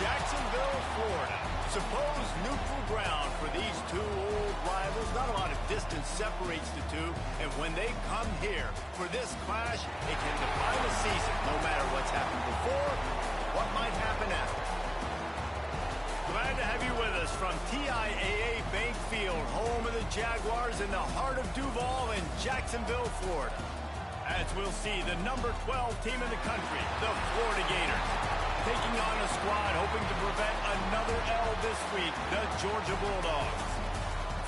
Jacksonville, Florida. Supposed neutral ground for these two old rivals. Not a lot of distance separates the two, and when they come here for this clash, it can define a season, no matter what's happened before, what might happen after. Glad to have you with us from TIAA Bank Field, home of the Jaguars in the heart of Duval in Jacksonville, Florida. As we'll see, the number 12 team in the country, the Florida Gators, taking on a squad hoping to prevent another L this week, the Georgia Bulldogs.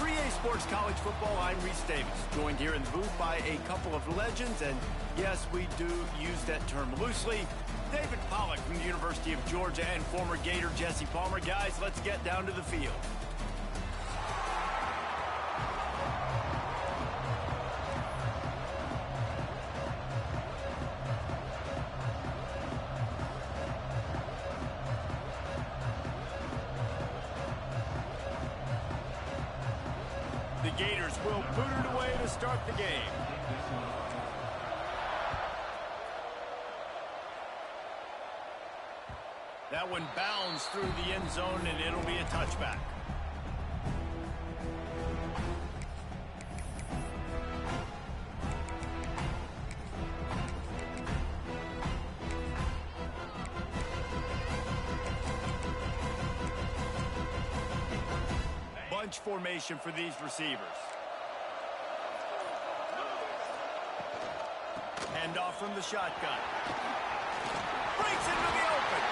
3A Sports College Football, I'm Reese Davis, joined here in the booth by a couple of legends, and yes, we do use that term loosely. David Pollack from the University of Georgia and former Gator Jesse Palmer. Guys, let's get down to the field. The Gators will boot it away to start the game. That one bounds through the end zone, and it'll be a touchback. Bunch formation for these receivers. Handoff from the shotgun. Breaks into the open.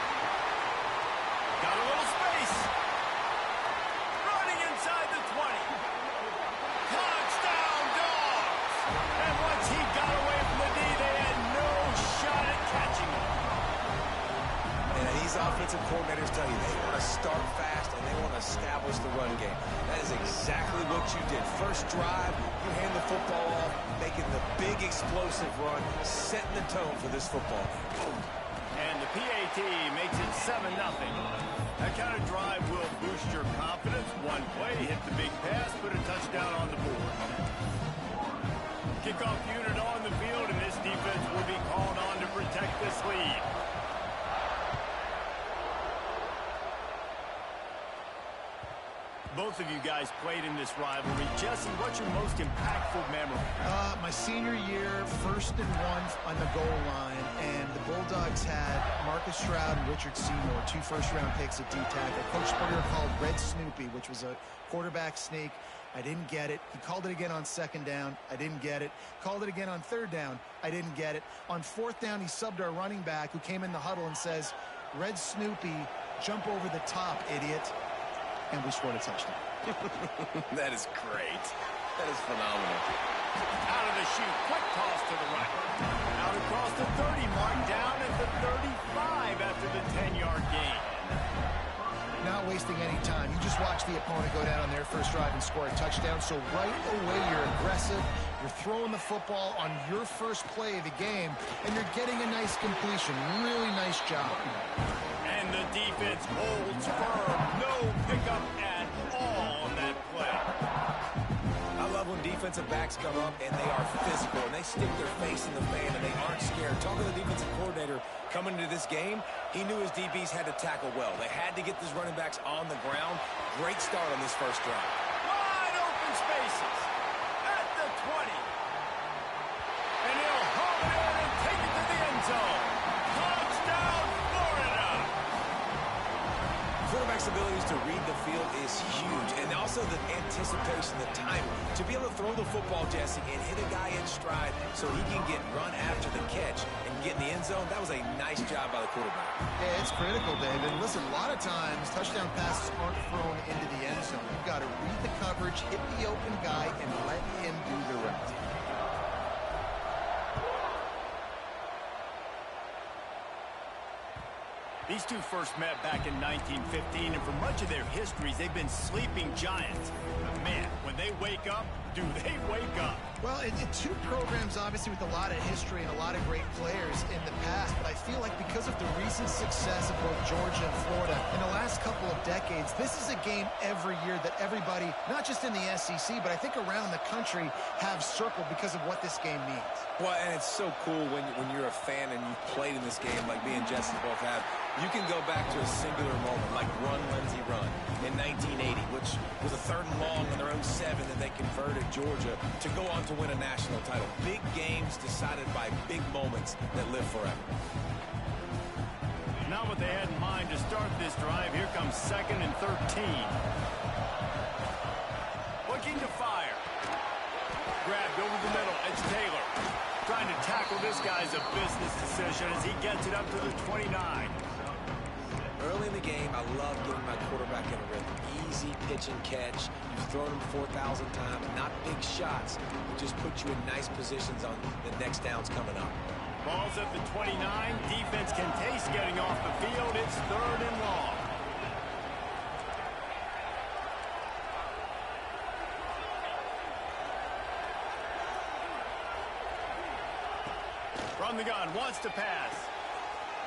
Got a little space. Running inside the 20. Touchdown, Dogs! And once he got away from the knee, they had no shot at catching him. And these offensive coordinators tell you they want to start fast and they want to establish the run game. That is exactly what you did. First drive, you hand the football off, making the big explosive run, setting the tone for this football game. And the PAT makes it 7-0. That kind of drive will boost your confidence. One play, hit the big pass, put a touchdown on the board. Kickoff unit on the field, and this defense will be called on to protect this lead. Both of you guys played in this rivalry. Jesse, what's your most impactful memory? My senior year, 1st and 1 on the goal line, and the Bulldogs had Marcus Stroud and Richard Seymour, 2 first-round picks at D-tackle. Coach Spurrier called Red Snoopy, which was a quarterback sneak. I didn't get it. He called it again on 2nd down. I didn't get it. Called it again on 3rd down. I didn't get it. On 4th down, he subbed our running back, who came in the huddle and says, Red Snoopy, jump over the top, idiot. And we scored a touchdown. That is great. That is phenomenal. Out of the chute, quick toss to the right. Out across the 30 mark, down at the 35 after the 10-yard gain. Not wasting any time. You just watch the opponent go down on their first drive and score a touchdown. So right away, you're aggressive. You're throwing the football on your first play of the game, and you're getting a nice completion. Really nice job. And the defense holds firm. No pickup at all on that play. I love when defensive backs come up and they are physical and they stick their face in the fan and they aren't scared. Talking to the defensive coordinator coming into this game, he knew his DBs had to tackle well. They had to get these running backs on the ground. Great start on this first drive. Wide open spaces at the 20. And he'll home it in and take it to the end zone. Touchdown, Florida! Quarterback's abilities to read the field is huge, and also the anticipation, the time to be able to throw the football, Jesse, and hit a guy in stride so he can get run after the catch and get in the end zone. That was a nice job by the quarterback. Yeah, it's critical, David. Listen, a lot of times touchdown passes aren't thrown into the end zone. You've got to read the coverage, hit the open guy, and let him do the rest. These two first met back in 1915, and for much of their histories, they've been sleeping giants. But man, when they wake up, do they wake up? Well, two programs, obviously, with a lot of history and a lot of great players in the past, but I feel like because of the recent success of both Georgia and Florida in the last couple of decades, this is a game every year that everybody, not just in the SEC, but I think around the country, have circled because of what this game means. Well, and it's so cool when you're a fan and you've played in this game like me and Jesse both have. You can go back to a singular moment like Run, Lindsey, Run in 1980, which was a 3rd and long on their own 7 that they converted Georgia to go on to win a national title. Big games decided by big moments that live forever. Not what they had in mind to start this drive. Here comes 2nd and 13. Looking to fire. Grabbed over the middle. It's Taylor. Trying to tackle this guy's a business decision as he gets it up to the 29. Early in the game, I love getting my quarterback in a rhythm. Easy pitch and catch. You've thrown him 4,000 times. Not big shots. It just puts you in nice positions on the next downs coming up. Ball's at the 29. Defense can taste getting off the field. It's 3rd and long. From the gun, wants to pass.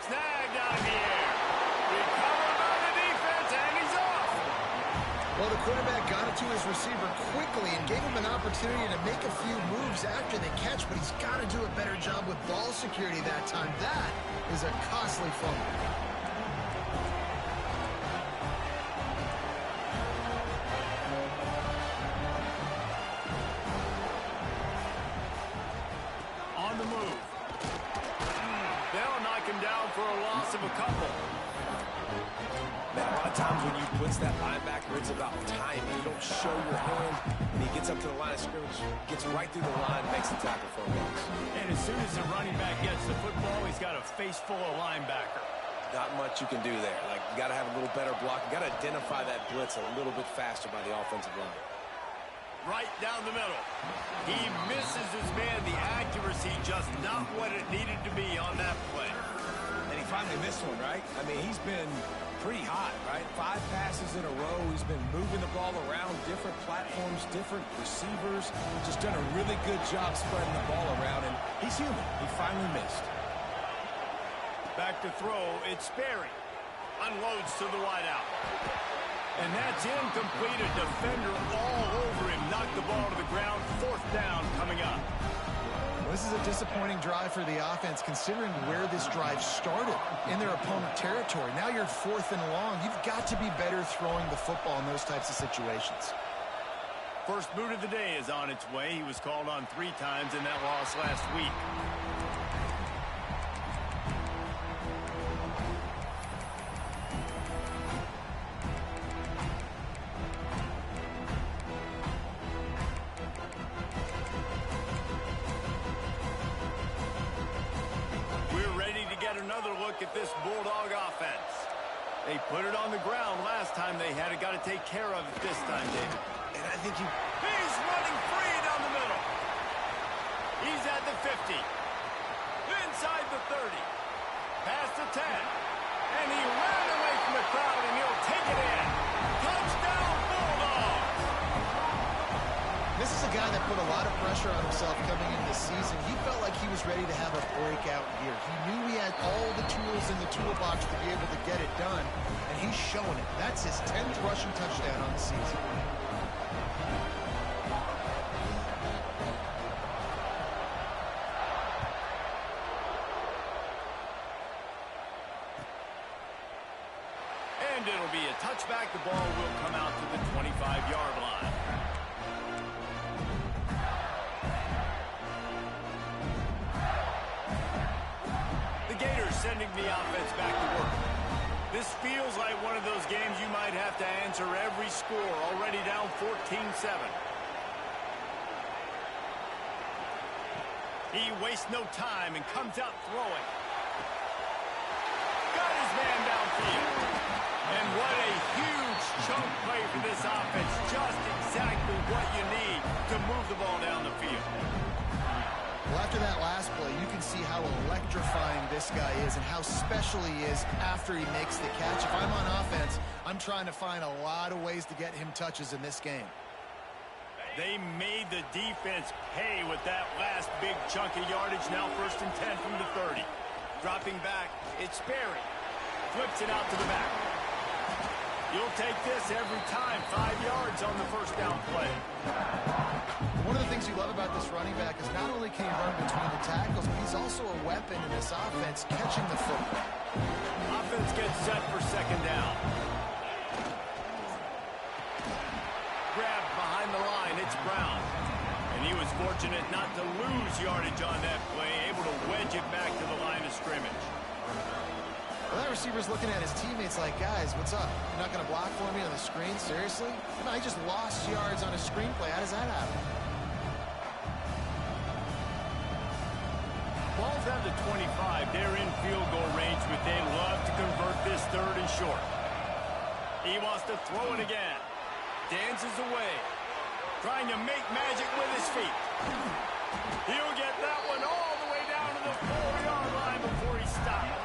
Snagged out of the air. Recovered by the defense, and he's off. Well, the quarterback got it to his receiver quickly and gave him an opportunity to make a few moves after the catch, but he's got to do a better job with ball security that time. That is a costly fumble. On the move. They'll knock him down for a loss of a couple. Man, a lot of times when you blitz that linebacker, it's about timing. You don't show your hand, and he gets up to the line of scrimmage, gets right through the line, makes the tackle for a loss. And as soon as the running back gets the football, he's got a face full of linebacker. Not much you can do there. Like, you got to have a little better block. You got to identify that blitz a little bit faster by the offensive line. Right down the middle. He misses his man. The accuracy just not what it needed to be on that play. And he finally missed one, right? I mean, he's been pretty hot, right? 5 passes in a row. He's been moving the ball around, different platforms, different receivers. Just done a really good job spreading the ball around, and he's human. He finally missed. Back to throw. It's Sperry. Unloads to the wideout. And that's incomplete. A defender all over him. Knocked the ball to the ground. 4th down coming up. Well, this is a disappointing drive for the offense, considering where this drive started in their opponent territory. Now you're 4th and long. You've got to be better throwing the football in those types of situations. First boot of the day is on its way. He was called on 3 times in that loss last week. At this Bulldog offense. They put it on the ground last time they had it. Got to take care of it this time, David. And I think He's running free down the middle. He's at the 50. Inside the 30. Past the 10. And he ran away from the crowd, and he'll take it in. Touchdown, Bulldogs! This is a guy that put a lot of pressure on himself coming into the season. He felt like he was ready to have a breakout year. He knew he had all the tools in the toolbox to be able to get it done, and he's showing it. That's his 10th rushing touchdown on the season. And it'll be a touchback. The ball will come out to the 25-yard line. Sending the offense back to work. This feels like one of those games you might have to answer every score. Already down 14-7. He wastes no time and comes out throwing. Got his man downfield. And what a huge chunk play for this offense. Just exactly what you need to move the ball down the field. Well, after that last play, you can see how electrifying this guy is and how special he is after he makes the catch. If I'm on offense, I'm trying to find a lot of ways to get him touches in this game. They made the defense pay with that last big chunk of yardage. Now 1st and 10 from the 30. Dropping back, it's Sperry. Flips it out to the back. You'll take this every time. 5 yards on the first down play. One of the things you love about this running back is not only can he run between the tackles, but he's also a weapon in this offense catching the football. Offense gets set for second down. Grabbed behind the line, it's Brown. And he was fortunate not to lose yardage on that play, able to wedge it back to the line of scrimmage. Well, that receiver's looking at his teammates like, guys, what's up? You're not going to block for me on the screen? Seriously? No, I just lost yards on a screenplay. How does that happen? Ball's at the 25. They're in field goal range, but they love to convert this third and short. He wants to throw it again. Dances away. Trying to make magic with his feet. He'll get that one all the way down to the 4-yard line before he stops.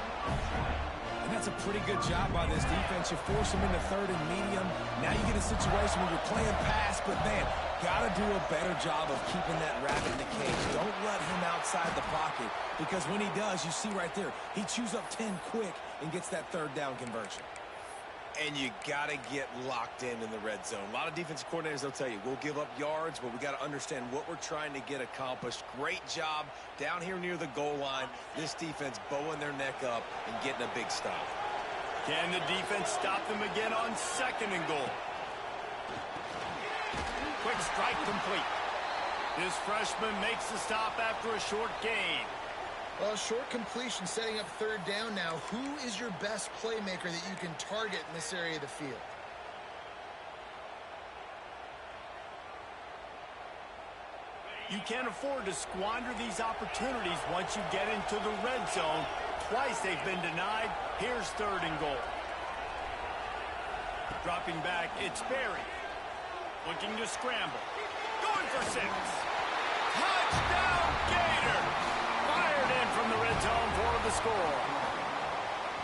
And that's a pretty good job by this defense. You force him into third and medium. Now you get a situation where you're playing pass, but man, got to do a better job of keeping that rabbit in the cage. Don't let him outside the pocket, because when he does, you see right there, he chews up 10 quick and gets that third down conversion. And you got to get locked in the red zone. A lot of defensive coordinators, they'll tell you, we'll give up yards, but we got to understand what we're trying to get accomplished. Great job down here near the goal line. This defense bowing their neck up and getting a big stop. Can the defense stop them again on second and goal? Quick strike complete. This freshman makes the stop after a short gain. Well, short completion setting up third down now. Who is your best playmaker that you can target in this area of the field? You can't afford to squander these opportunities once you get into the red zone. Twice they've been denied. Here's third and goal. Dropping back, it's Berry. Looking to scramble. Going for 6. Touchdown, Gator! Fired in from the red zone for the score.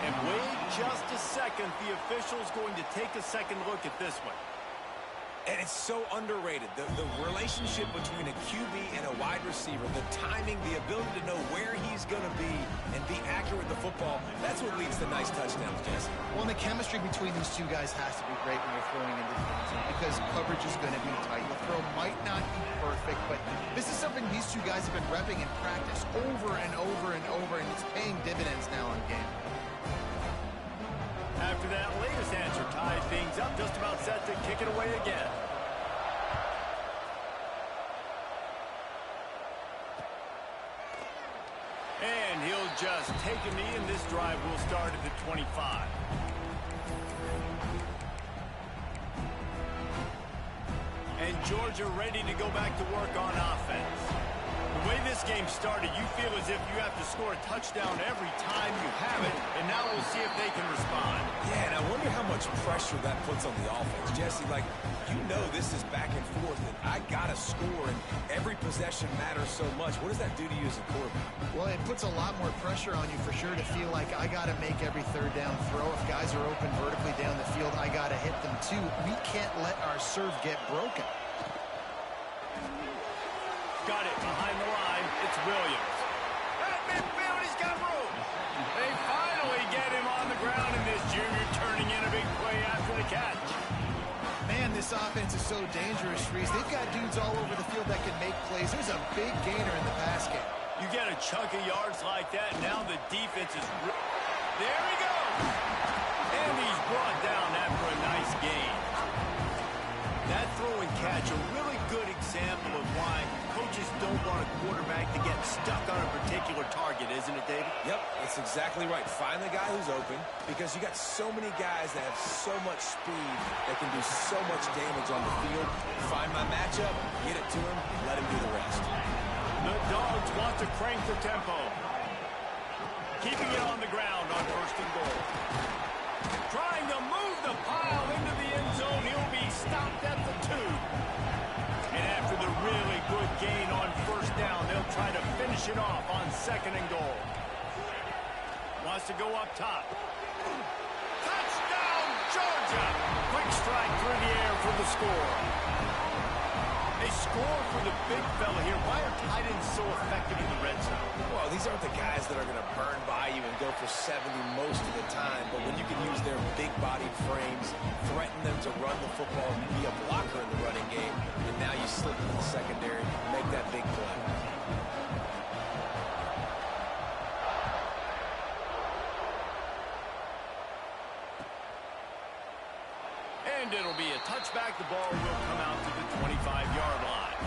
And wait just a second. The official's going to take a second look at this one. And it's so underrated. The relationship between a QB and a wide receiver, the timing, the ability to know where he's going to be and be accurate with the football, that's what leads to nice touchdowns, Jesse. Well, the chemistry between these two guys has to be great when you're throwing into the end zone, because coverage is going to be tight. The throw might not be perfect, but this is something these two guys have been repping in practice over and over and over, and it's paying dividends now in game. After that latest answer ties things up, just about set to kick it away again. And he'll just take a knee, and this drive will start at the 25. And Georgia ready to go back to work on offense. The way this game started, you feel as if you have to score a touchdown every time you have it, and now we'll see if they can respond. Yeah, and I wonder how much pressure that puts on the offense. Jesse, like, you know this is back and forth, and I got to score, and every possession matters so much. What does that do to you as a quarterback? Well, it puts a lot more pressure on you for sure to feel like I got to make every third down throw. If guys are open vertically down the field, I got to hit them too. We can't let our serve get broken. Got it behind the line. It's Williams. At midfield, he's got room. They finally get him on the ground, and this junior turning in a big play after the catch. Man, this offense is so dangerous, Reese. They've got dudes all over the field that can make plays. There's a big gainer in the pass game. You get a chunk of yards like that, now the defense is... There he goes! And he's brought down after a nice gain. That throw and catch, a really good example of why coaches don't want a quarterback to get stuck on a particular target, isn't it, David? Yep, that's exactly right. Find the guy who's open, because you got so many guys that have so much speed that can do so much damage on the field. Find my matchup, get it to him, let him do the rest. The Dogs want to crank the tempo. Keeping it on the ground on first and goal. Trying to move the pile into the end zone. He'll be stopped at the 2. And after the really good gain on first down, they'll try to finish it off on second and goal. Wants to go up top. Touchdown, Georgia! Quick strike through the air for the score. They score for the big fella here. Why are tight ends so effective in the red zone? Well, these aren't the guys that are going to burn by you and go for 70 most of the time, but when you can use their big-bodied frames, threaten them to run the football and be a blocker in the running game, and now you slip into the secondary, make that big play. And it'll be a touchback. The ball will come out to the 25-yard line.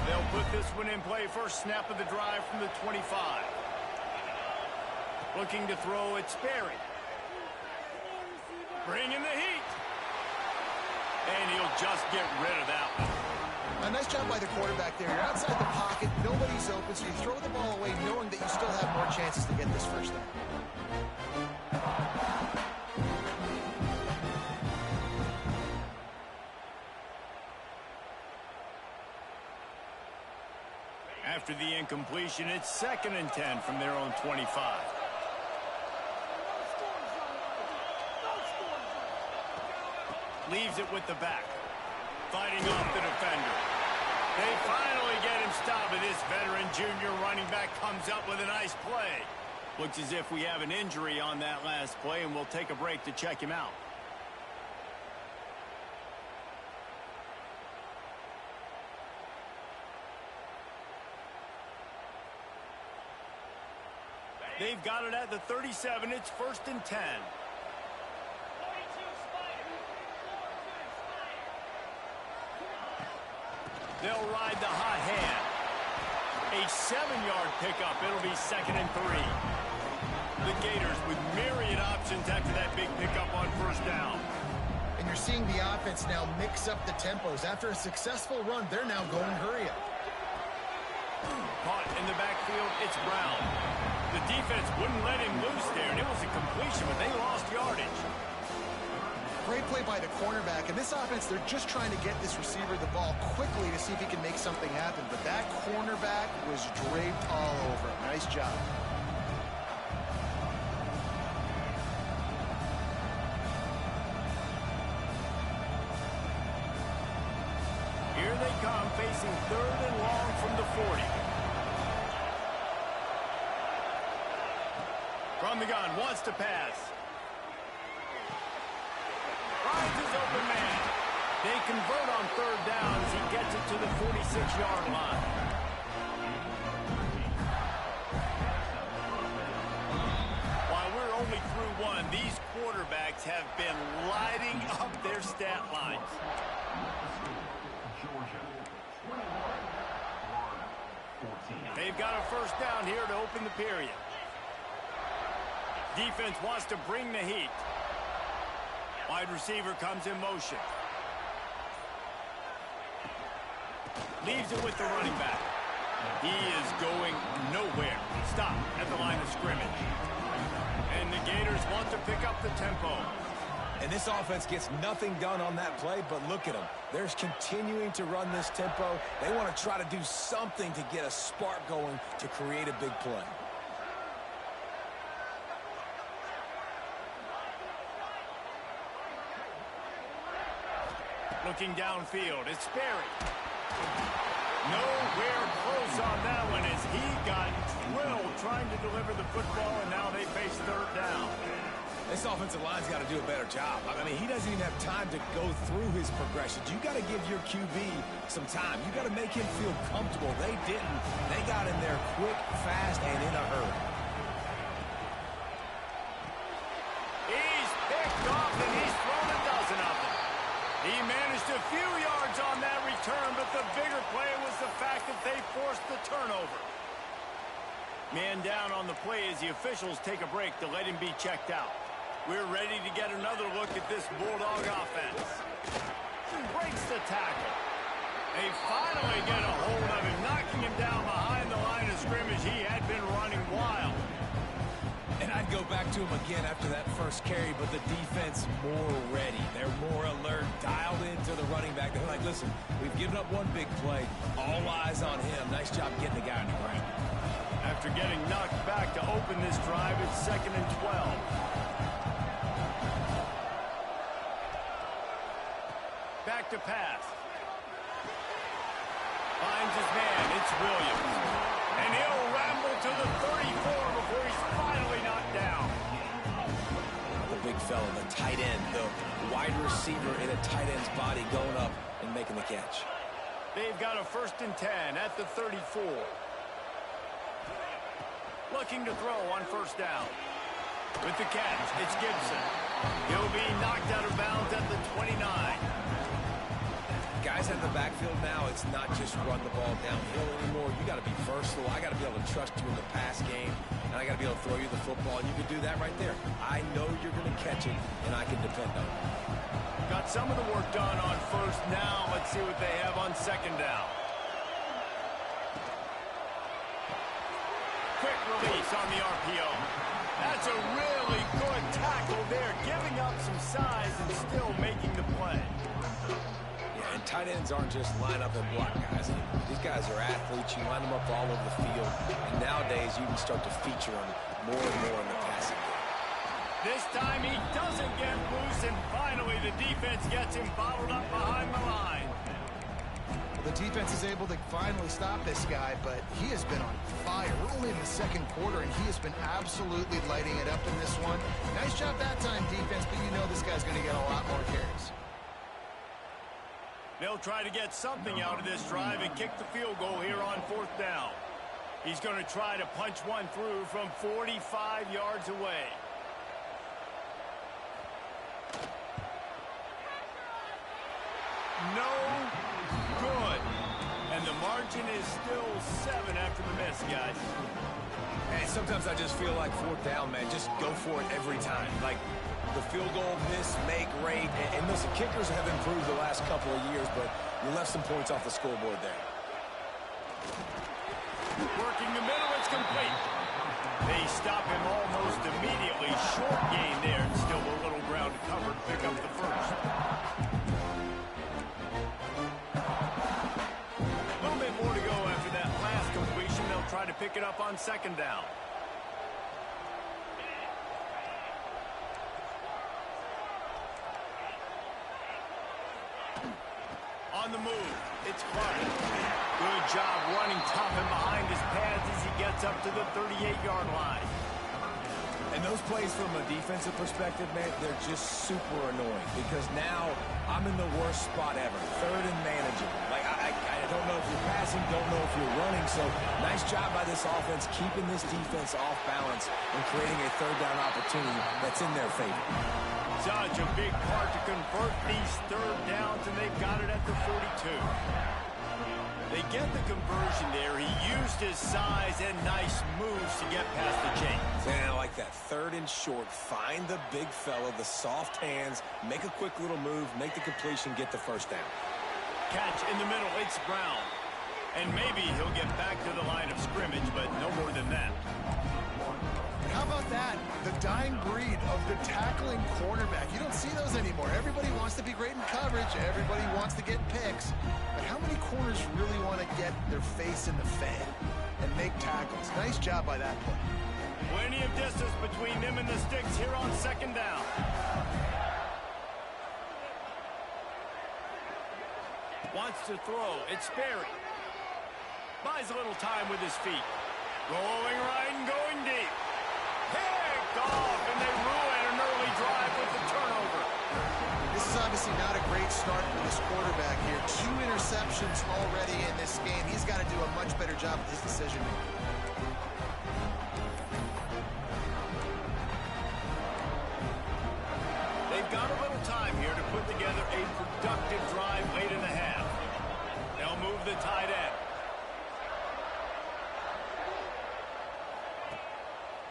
They'll put this one in play. First snap of the drive from the 25. Looking to throw, it's Sperry. Bringing the heat. And he'll just get rid of that one. A nice job by the quarterback there. You're outside the pocket, nobody's open, so you throw the ball away knowing that you still have more chances to get this first down. After the incompletion, it's 2nd and 10 from their own 25. Leaves it with the back. Fighting off the defender. They finally get him stopped, but this veteran junior running back comes up with a nice play. Looks as if we have an injury on that last play, and we'll take a break to check him out. They've got it at the 37. It's 1st and 10. They'll ride the hot hand. A 7-yard pickup. It'll be 2nd and 3. The Gators with myriad options after that big pickup on first down. And you're seeing the offense now mix up the tempos. After a successful run, they're now going hurry up. Caught in the backfield, it's Brown. The defense wouldn't let him loose there, and it was a completion, but they lost yardage. Great play by the cornerback. And this offense, they're just trying to get this receiver the ball quickly to see if he can make something happen. But that cornerback was draped all over him. Nice job. Here they come, facing 3rd and long from the 40. From the gun, wants to pass. Finds his open man. They convert on 3rd down as he gets it to the 46-yard line. While we're only through one, these quarterbacks have been lighting up their stat lines. They've got a first down here to open the period. Defense wants to bring the heat. Wide receiver comes in motion. Leaves it with the running back. He is going nowhere. Stop at the line of scrimmage. And the Gators want to pick up the tempo. And this offense gets nothing done on that play, but look at them. They're continuing to run this tempo. They want to try to do something to get a spark going to create a big play. Looking downfield, it's Sperry. Nowhere close on that one as he got drilled trying to deliver the football, and now they face 3rd down. This offensive line's got to do a better job. I mean, he doesn't even have time to go through his progressions. You got to give your QB some time. You got to make him feel comfortable. They didn't. They got in there quick, fast, and in a hurry. He's picked off, and he's thrown a dozen of them. He managed a few yards on that return, but the bigger play was the fact that they forced the turnover. Man down on the play as the officials take a break to let him be checked out. We're ready to get another look at this Bulldog offense. Breaks the tackle. They finally get a hold of him, knocking him down behind the line of scrimmage. He had been running wild. And I'd go back to him again after that first carry, but the defense more ready. They're more alert, dialed into the running back. They're like, listen, we've given up one big play. All eyes on him. Nice job getting the guy on the ground. After after getting knocked back to open this drive. It's 2nd and 12. Back to pass. Finds his man. It's Williams. And he'll ramble to the 34 before he's finally knocked down. The big fella, the tight end, the wide receiver in a tight end's body going up and making the catch. They've got a 1st and 10 at the 34. Looking to throw on 1st down. With the catch, it's Gibson. He'll be knocked out of bounds at the 29. Guys in the backfield now, it's not just run the ball downhill anymore. You got to be versatile. I got to be able to trust you in the pass game, and I got to be able to throw you the football, and you can do that right there. I know you're going to catch it, and I can depend on it. Got some of the work done on 1st. Now let's see what they have on 2nd down. Quick release on the RPO. That's a really good tackle there, giving up some size and still making the play. Yeah, and tight ends aren't just line up and block guys. These guys are athletes. You line them up all over the field. And nowadays, you can start to feature them more and more in the passing game. This time he doesn't get loose, and finally the defense gets him bottled up behind the line. The defense is able to finally stop this guy, but he has been on fire. We're only in the 2nd quarter, and he has been absolutely lighting it up in this one. Nice job that time, defense, but you know this guy's going to get a lot more carries. They'll try to get something out of this drive and kick the field goal here on 4th down. He's going to try to punch one through from 45 yards away. No good. And the margin is still 7 after the miss, guys. Hey, sometimes I just feel like 4th down, man. Just go for it every time. Like the field goal, miss, make, rate. And listen, kickers have improved the last couple of years, but you left some points off the scoreboard there. Working the middle, it's complete. They stop him almost immediately. Short gain there. Still a little ground to cover to pick up the 1st. Try to pick it up on 2nd down. On the move, it's Clark. Good job running tough and behind his pads as he gets up to the 38-yard line. And those plays from a defensive perspective, man, they're just super annoying because now I'm in the worst spot ever. 3rd and manageable. Like, I don't know if you're passing, don't know if you're running. So nice job by this offense keeping this defense off balance and creating a 3rd down opportunity that's in their favor. Such a big part to convert these 3rd downs, and they've got it at the 42. They get the conversion there. He used his size and nice moves to get past the chains. And I like that. 3rd and short. Find the big fella, the soft hands, make a quick little move, make the completion, get the 1st down. Catch in the middle. It's Brown. And maybe he'll get back to the line of scrimmage, but no more than that. How about that? The dying breed of the tackling cornerback. You don't see those anymore. Everybody wants to be great in coverage. Everybody wants to get picks. But how many corners really want to get their face in the fan and make tackles? Nice job by that play. Plenty of distance between them and the sticks here on 2nd down. Wants to throw. It's Sperry. Buys a little time with his feet. Rolling right and going deep. Picked off, and they ruin an early drive with the turnover. This is obviously not a great start for this quarterback here. 2 interceptions already in this game. He's got to do a much better job with his decision-making. They've got a little time here to put together a productive drive late in the half. They'll move the tight end.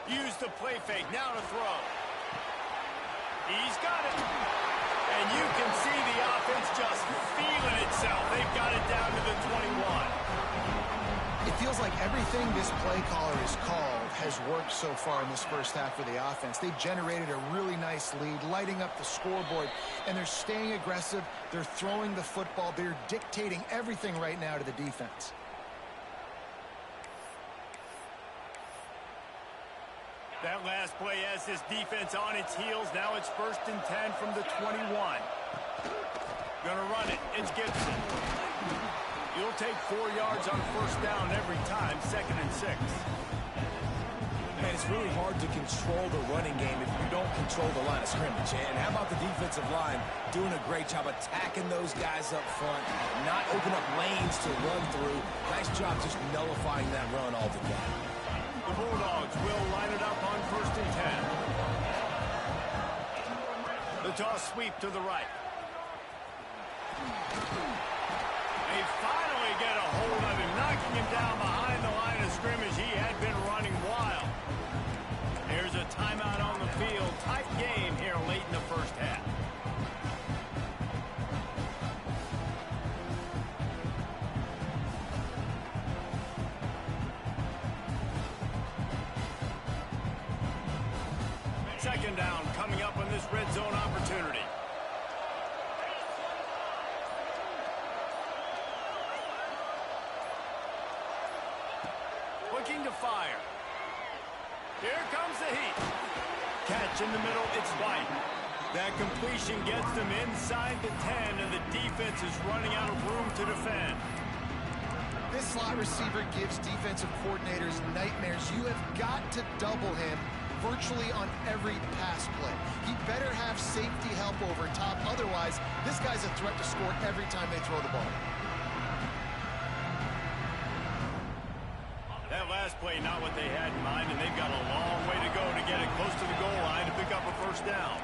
Use the play fake, now to throw. He's got it. And you can see the offense just feeling itself. They've got it down to the 21. It feels like everything this play caller has called has worked so far in this 1st half for the offense. They've generated a really nice lead, lighting up the scoreboard, and they're staying aggressive. They're throwing the football. They're dictating everything right now to the defense. That last play has this defense on its heels. Now it's 1st and 10 from the 21. Gonna run it. It's Gibson. You'll take 4 yards on 1st down every time. 2nd and 6. Man, it's really hard to control the running game if you don't control the line of scrimmage. And how about the defensive line doing a great job attacking those guys up front, not open up lanes to run through. Nice job just nullifying that run altogether. The Bulldogs will line it up on 1st and 10. The toss sweep to the right. They finally get a hold of him, knocking him down behind the line of scrimmage. He had been running wild. There's a timeout on the field. Tight game here late in the 1st half. Second down coming up on this red zone opportunity. Looking to fire. Here comes the heat. Catch in the middle, it's White. That completion gets them inside the 10, and the defense is running out of room to defend. This slot receiver gives defensive coordinators nightmares. You have got to double him virtually on every pass play. He better have safety help over top. Otherwise, this guy's a threat to score every time they throw the ball. That last play, not what they had in mind, and they've got a long way to go to get it close to the goal line to pick up a 1st down.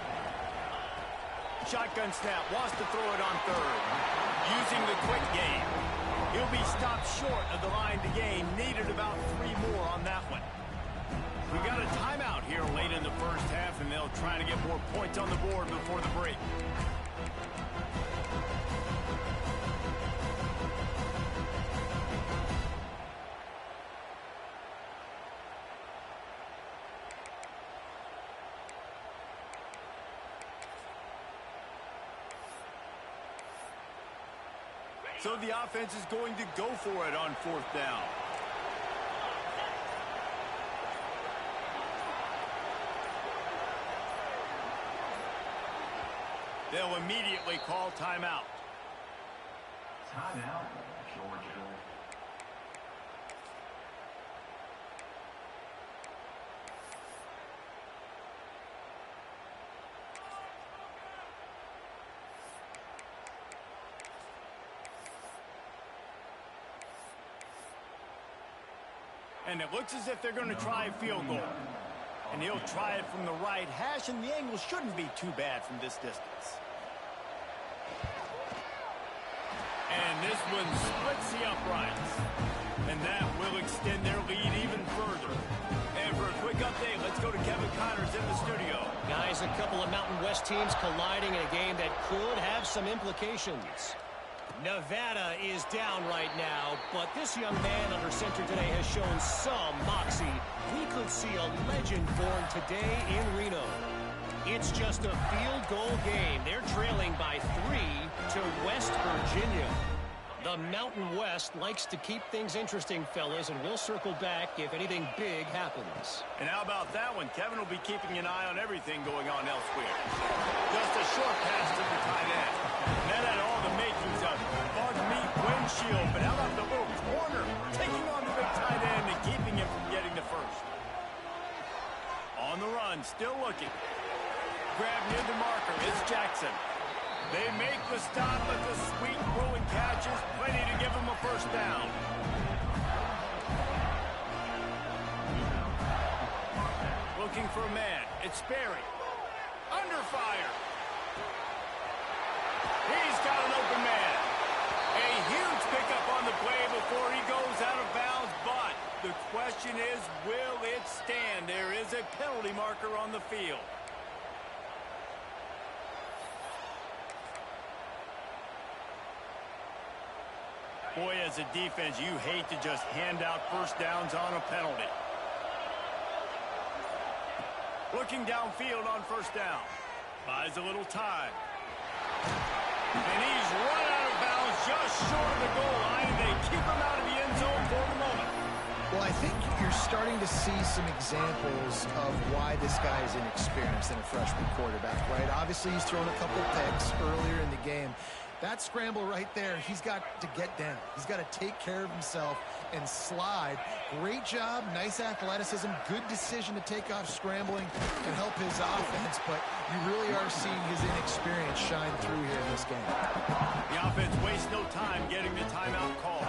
Shotgun snap, wants to throw it on 3rd. Using the quick game. He'll be stopped short of the line to gain. Needed about 3 more on that one. We've got a timeout here late in the 1st half, and they'll try to get more points on the board before the break. So the offense is going to go for it on 4th down. They'll immediately call timeout. Timeout, Georgia. And it looks as if they're going to try a field goal. And he'll try it from the right hash, and the angle shouldn't be too bad from this distance. And this one splits the uprights. And that will extend their lead even further. And for a quick update, let's go to Kevin Connors in the studio. Guys, a couple of Mountain West teams colliding in a game that could have some implications. Nevada is down right now, but this young man under center today has shown some moxie. We could see a legend born today in Reno. It's just a field goal game. They're trailing by 3 to West Virginia. The Mountain West likes to keep things interesting, fellas, and we'll circle back if anything big happens. And how about that one? Kevin will be keeping an eye on everything going on elsewhere. Just a short pass to the tight end. That had all the makings of bug meat windshield, but how about the little corner taking on the big tight end and keeping him from getting to 1st? On the run, still looking. Grab near the marker, it's Jackson. They make the stop, but the sweet rolling catch is plenty to give them a 1st down. Looking for a man. It's Sperry. Under fire. He's got an open man. A huge pickup on the play before he goes out of bounds, but the question is, will it stand? There is a penalty marker on the field. Boy, as a defense, you hate to just hand out 1st downs on a penalty. Looking downfield on 1st down. Buys a little time. And he's run out of bounds just short of the goal line. They keep him out of the end zone for the moment. Well, Well, I think you're starting to see some examples of why this guy is inexperienced in a freshman quarterback, right? Obviously, he's thrown a couple picks earlier in the game. That scramble right there, he's got to get down. He's got to take care of himself and slide. Great job, nice athleticism, good decision to take off scrambling and help his offense, but you really are seeing his inexperience shine through here in this game. The offense wastes no time getting the timeout call.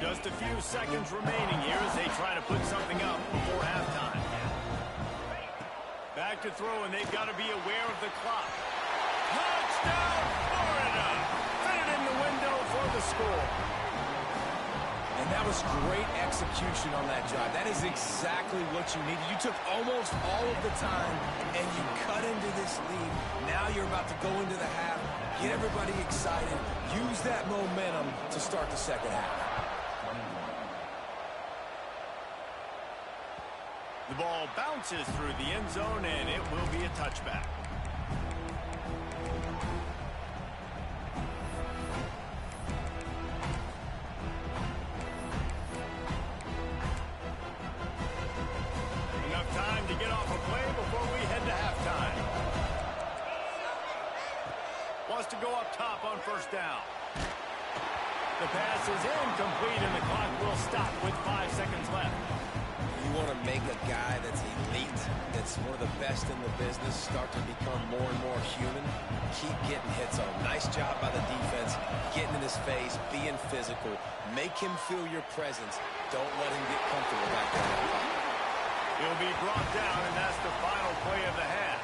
Just a few seconds remaining here as they try to put something up before halftime. Back to throw, and they've got to be aware of the clock. Touchdown, Florida! Fit it in the window for the score. And that was great execution on that drive. That is exactly what you needed. You took almost all of the time, and you cut into this lead. Now you're about to go into the half, get everybody excited, use that momentum to start the second half. The ball bounces through the end zone, and it will be a touchback. Enough time to get off a play before we head to halftime. Wants to go up top on first down. The pass is incomplete, and the clock will stop with 5 seconds left. You want to make a guy that's elite, that's one of the best in the business, start to become more and more human. Keep getting hits on him. Nice job by the defense, getting in his face, being physical. Make him feel your presence. Don't let him get comfortable back there. He'll be brought down, and that's the final play of the half.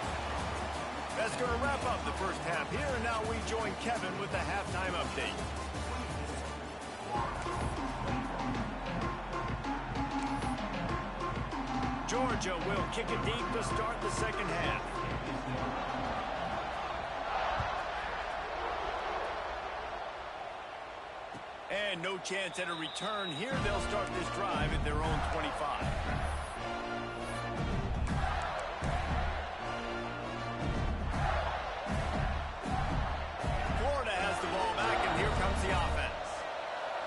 That's going to wrap up the first half here, and now we join Kevin with the halftime update. Georgia will kick it deep to start the second half. And no chance at a return here. They'll start this drive at their own 25. Florida has the ball back, and here comes the offense.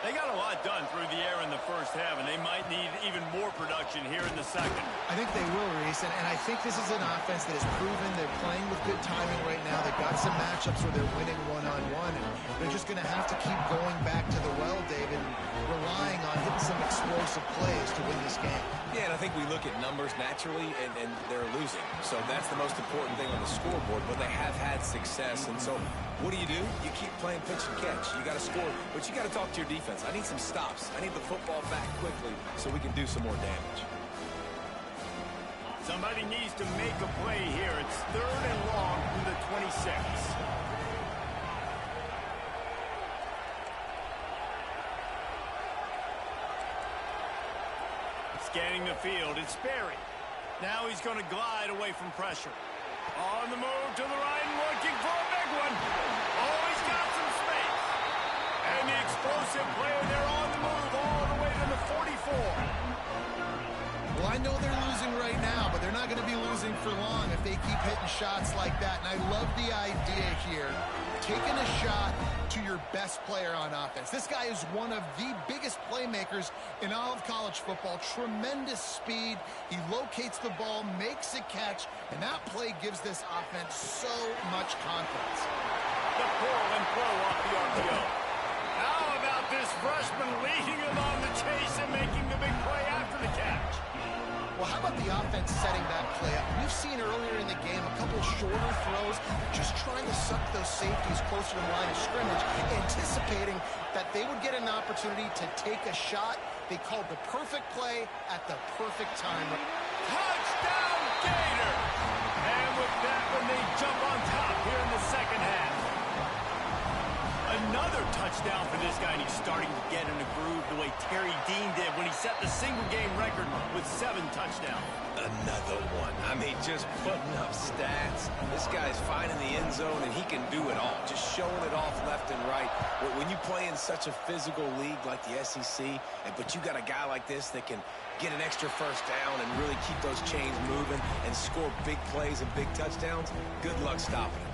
They got a lot done through the air in the first half, and they might need even more production here in the second. I think they will, Reese, and I think this is an offense that has proven they're playing with good timing right now. They've got some matchups where they're winning one-on-one, and they're just going to have to keep going back to the well, David, and relying on hitting some explosive plays to win this game. Yeah, and I think we look at numbers naturally, and they're losing. So that's the most important thing on the scoreboard, but they have had success. And so what do? You keep playing pitch and catch. You got to score, but you got to talk to your defense. I need some stops. I need the football back quickly so we can do some more damage. Somebody needs to make a play here. It's 3rd and long from the 26. Scanning the field, it's Sperry. Now he's going to glide away from pressure. On the move to the right, looking for a big one. Oh, he's got some space. And the explosive player there on the move all the way to the 44. Well, I know they're losing right now, but they're not going to be losing for long if they keep hitting shots like that. And I love the idea here, taking a shot to your best player on offense. This guy is one of the biggest playmakers in all of college football. Tremendous speed. He locates the ball, makes a catch, and that play gives this offense so much confidence. The pull and throw off the RPO. How about this freshman leading him on the chase and making the big play after the catch? Well, how about the offense setting that play up? We've seen earlier in the game a couple shorter throws, just trying to suck those safeties closer to the line of scrimmage, anticipating that they would get an opportunity to take a shot. They called the perfect play at the perfect time. Touchdown, Gator! And with that one, they jump on top here in the second half. Another touchdown for this guy, and he's starting to get in a groove the way Terry Dean did when he set the single-game record with 7 touchdowns. Another one. I mean, just putting up stats. This guy's finding the end zone, and he can do it all. Just showing it off left and right. When you play in such a physical league like the SEC, but you got a guy like this that can get an extra first down and really keep those chains moving and score big plays and big touchdowns, good luck stopping him.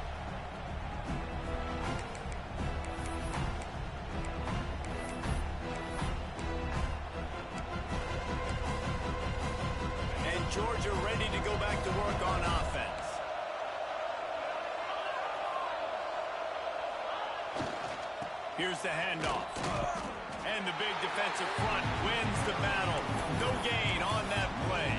Georgia ready to go back to work on offense. Here's the handoff. And the big defensive front wins the battle. No gain on that play.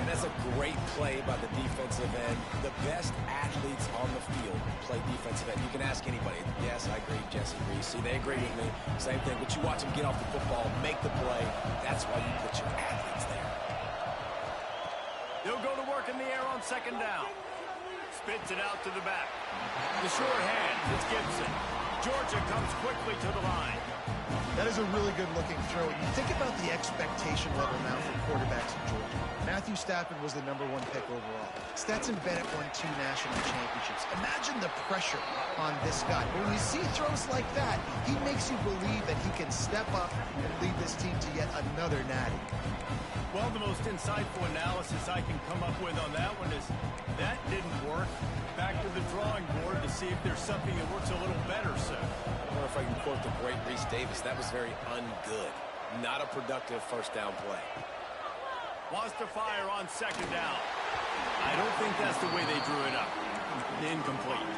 And that's a great play by the defensive end. The best athletes on the field play defensive end. You can ask anybody. Yes, I agree. Jesse agrees. See, they agree with me. Same thing. But you watch them get off the football, make the play. That's why you put your athletes there. They'll go to work in the air on second down. Spits it out to the back. The short hand. It's Gibson. Georgia comes quickly to the line. That is a really good-looking throw. You think about the expectation level now for quarterbacks in Georgia. Matthew Stafford was the #1 pick overall. Stetson Bennett won 2 national championships. Imagine the pressure on this guy. But when you see throws like that, he makes you believe that he can step up and lead this team to yet another natty. Well, the most insightful analysis I can come up with on that one is that didn't work. Back to the drawing board to see if there's something that works a little better, sir. I wonder if I can quote the great Reese Davis. That was very ungood. Not a productive first down play. Wants to fire on second down. I don't think that's the way they drew it up. Incomplete.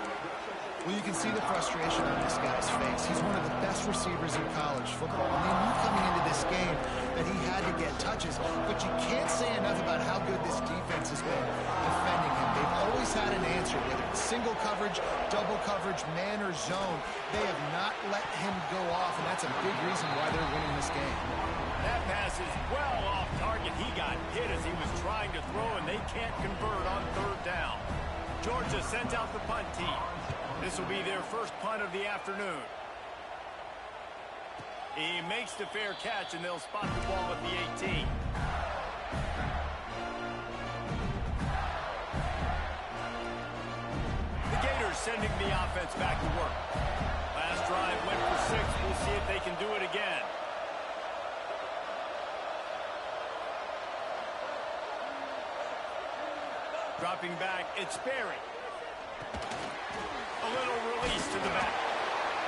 Well, you can see the frustration on this guy's face. He's one of the best receivers in college football. And they knew coming into this game that he had to get touches. But you can't say enough about how good this defense has been defending him. They've always had an answer, whether it's single coverage, double coverage, man or zone. They have not let him go off, and that's a big reason why they're winning this game. That pass is well off target. He got hit as he was trying to throw, and they can't convert on third down. Georgia sends out the punt team. This will be their first punt of the afternoon. He makes the fair catch, and they'll spot the ball at the 18. The Gators sending the offense back to work. Last drive went for 6. We'll see if they can do it again. Dropping back, it's Sperry. A little release to the back.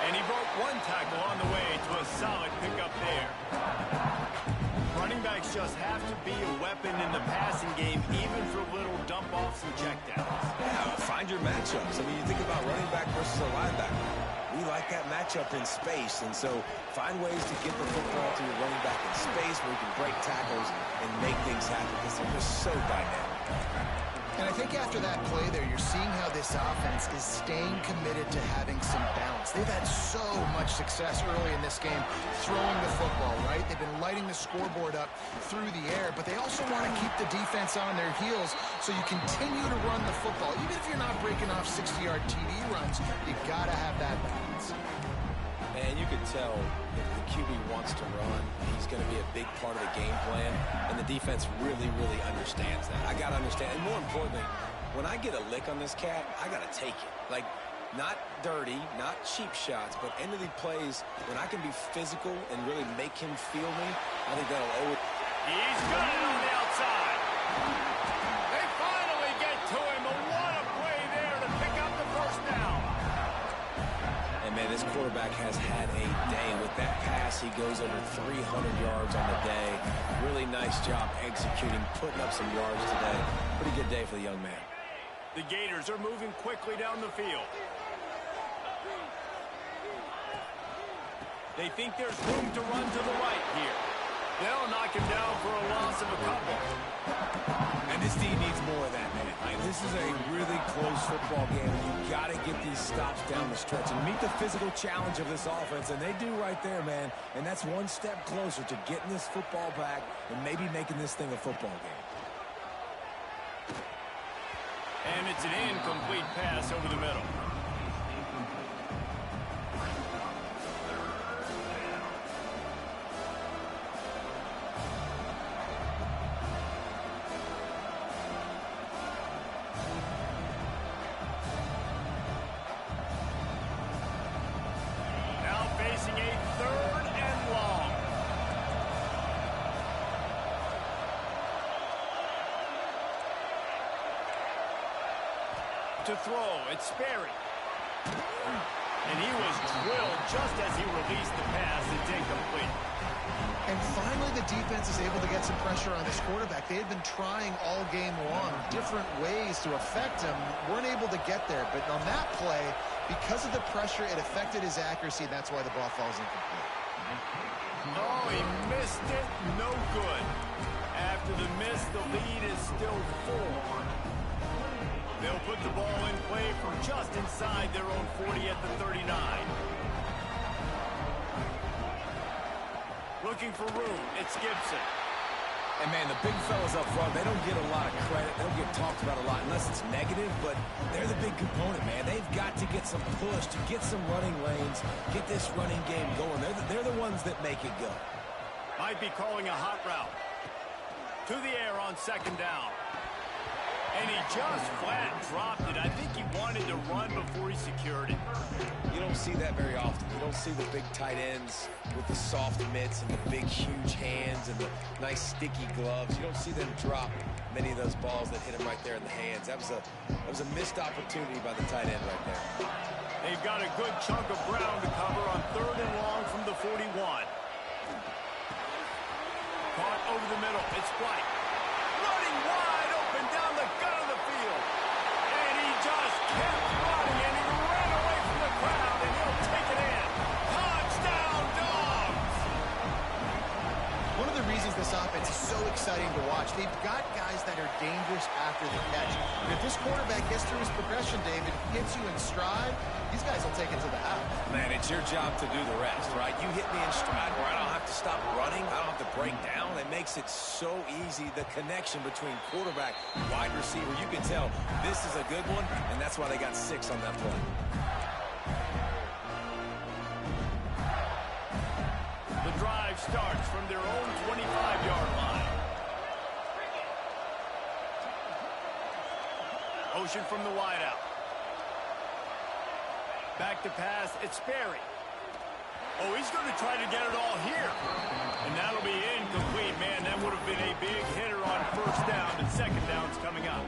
And he broke one tackle on the way to a solid pickup there. Running backs just have to be a weapon in the passing game, even for little dump-offs and checkdowns. Yeah, find your matchups. I mean, you think about running back versus a linebacker. We like that matchup in space, and so find ways to get the football to your running back in space where you can break tackles and make things happen because they're just so dynamic. And I think after that play there, you're seeing how this offense is staying committed to having some balance. They've had so much success early in this game throwing the football, right? They've been lighting the scoreboard up through the air, but they also want to keep the defense on their heels so you continue to run the football. Even if you're not breaking off 60-yard TD runs, you got to have that balance. And you can tell if the QB wants to run, he's going to be a big part of the game plan, and the defense really, really understands that. I got to understand, and more importantly, when I get a lick on this cat, I got to take it. Like, not dirty, not cheap shots, but end of the plays, when I can be physical and really make him feel me, I think that'll always... He's got it on the outside. They finally get to him. What a play there to pick up the first down. And, man, this quarterback has had a day. With that pass, he goes over 300 yards on the day. Really nice job executing, putting up some yards today. Pretty good day for the young man. The Gators are moving quickly down the field. They think there's room to run to the right here. They'll knock him down for a loss of a couple. And this team needs more of that, man. This is a really close football game. You got to get these stops down the stretch and meet the physical challenge of this offense, and they do right there, man. And that's one step closer to getting this football back and maybe making this thing a football game. And it's an incomplete pass over the middle. To throw, it's Sperry. And he was drilled just as he released the pass. It's incomplete. And finally, the defense is able to get some pressure on this quarterback. They had been trying all game long different ways to affect him, weren't able to get there. But on that play, because of the pressure, it affected his accuracy. That's why the ball falls incomplete. Oh, he missed it. No good. After the miss, the lead is still 4. They'll put the ball in play from just inside their own 40 at the 39. Looking for room. It's Gibson. And, man, the big fellas up front, they don't get a lot of credit. They don't get talked about a lot unless it's negative, but they're the big component, man. They've got to get some push, to get some running lanes, get this running game going. They're the ones that make it go. Might be calling a hot route. To the air on second down. And he just flat dropped it. I think he wanted to run before he secured it. You don't see that very often. You don't see the big tight ends with the soft mitts and the big, huge hands and the nice, sticky gloves. You don't see them drop many of those balls that hit him right there in the hands. That was a missed opportunity by the tight end right there. They've got a good chunk of ground to cover on 3rd and long from the 41. Caught over the middle. It's White. Running wide open down the gut of the field. And he just kept running, and he ran away from the crowd, and he'll take it in. Touchdown, Dogs! One of the reasons this offense is so exciting to watch, they've got guys that are dangerous after the catch. And if this quarterback gets through his progression, David, hits you in stride, these guys will take it to the house. Man, it's your job to do the rest, right? You hit me in stride where I don't have to stop running. I don't have to break down. It makes it so easy, the connection between quarterback, wide receiver. You can tell this is a good one, and that's why they got 6 on that play. The drive starts from their own 25-yard line. Motion from the wideout. Back to pass, it's Sperry. Oh, he's going to try to get it all here. And that'll be incomplete, man. That would have been a big hitter on 1st down, and 2nd down's coming up.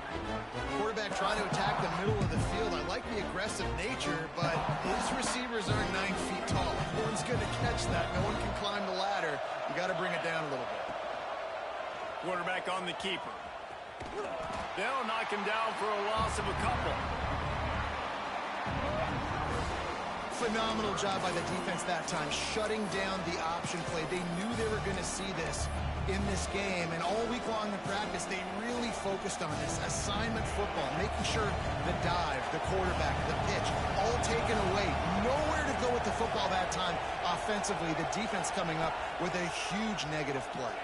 Quarterback trying to attack the middle of the field. I like the aggressive nature, but his receivers aren't 9 feet tall. No one's going to catch that. No one can climb the ladder. You got to bring it down a little bit. Quarterback on the keeper. They'll knock him down for a loss of a couple. Phenomenal job by the defense that time, shutting down the option play. They knew they were going to see this in this game, and all week long in practice, they really focused on this assignment football, making sure the dive, the quarterback, the pitch, all taken away. Nowhere to go with the football that time offensively. The defense coming up with a huge negative play.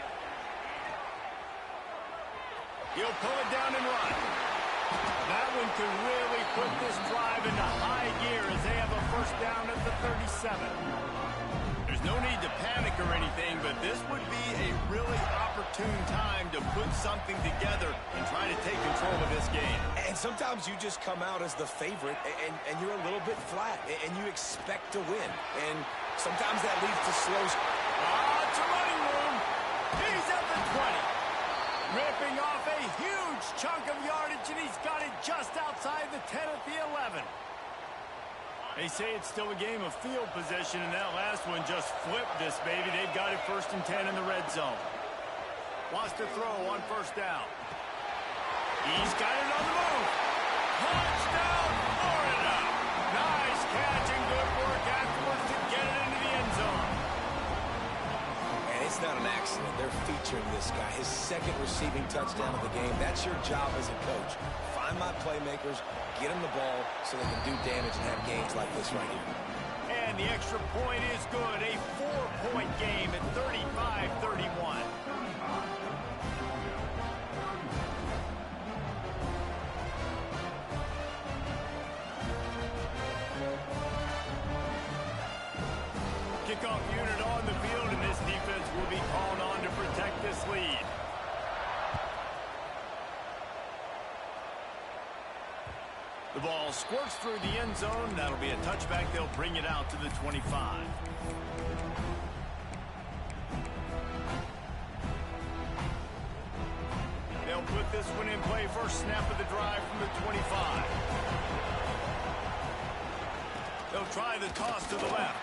He'll pull it down and run. That one could really put this drive into high gear as they have a 1st down at the 37. There's no need to panic or anything, but this would be a really opportune time to put something together and try to take control of this game. And sometimes you just come out as the favorite, and you're a little bit flat, and you expect to win. And sometimes that leads to slow. It's a running room. He's at the 20. Ripping off a huge chunk of yardage, and he's got it just outside the 10 at the 11. They say it's still a game of field position, and that last one just flipped this baby. They've got it 1st and 10 in the red zone. Wants to throw on 1st down. He's got it on the move. Touchdown, Florida. Nice catch and good work afterwards to get it into the end zone. And it's not an accident. They're featuring this guy. His 2nd receiving touchdown of the game. That's your job as a coach. Find my playmakers, get them the ball so they can do damage and have games like this right here. And the extra point is good. A 4-point game at 35-31. Kickoff unit on the field, and this defense will be called on to protect this lead. The ball squirts through the end zone. That'll be a touchback. They'll bring it out to the 25. They'll put this one in play. First snap of the drive from the 25. They'll try the toss to the left.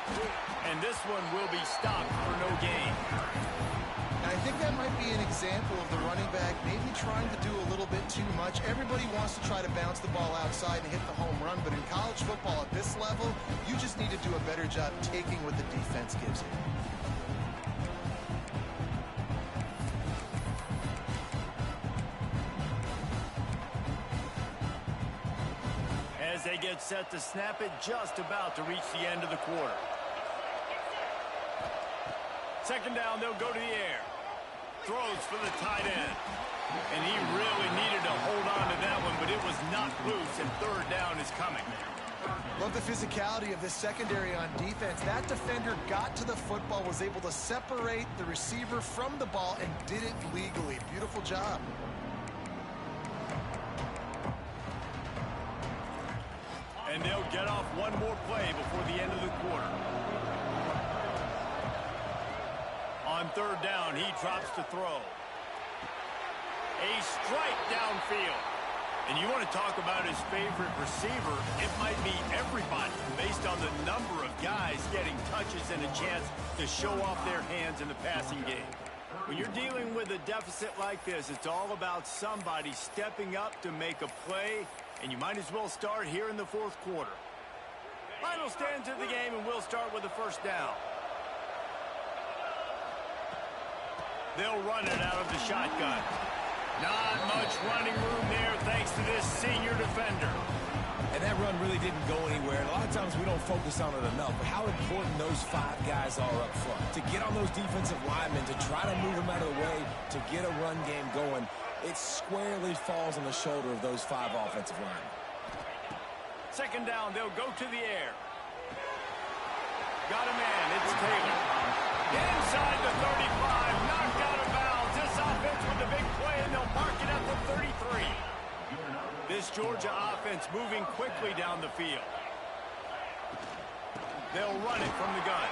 And this one will be stopped for no gain. And I think example of the running back maybe trying to do a little bit too much. Everybody wants to try to bounce the ball outside and hit the home run, but in college football at this level, you just need to do a better job taking what the defense gives you. As they get set to snap it, just about to reach the end of the quarter. Second down, they'll go to the air. Throws for the tight end. And he really needed to hold on to that one, but it was not loose, and third down is coming. Love the physicality of this secondary on defense. That defender got to the football, was able to separate the receiver from the ball, and did it legally. Beautiful job. And they'll get off one more play before the end of the quarter. On third down, he drops to throw. A strike downfield. And you want to talk about his favorite receiver, it might be everybody based on the number of guys getting touches and a chance to show off their hands in the passing game. When you're dealing with a deficit like this, it's all about somebody stepping up to make a play, and you might as well start here in the fourth quarter. Final stands of the game, and we'll start with the first down. They'll run it out of the shotgun. Not much running room there thanks to this senior defender. And that run really didn't go anywhere. And a lot of times we don't focus on it enough, but how important those 5 guys are up front. To get on those defensive linemen, to try to move them out of the way, to get a run game going, it squarely falls on the shoulder of those 5 offensive linemen. Second down, they'll go to the air. Got a man, it's Taylor. Inside the 35, knocked out of bounds. This offense with the big play, and they'll mark it at the 33. This Georgia offense moving quickly down the field. They'll run it from the gun.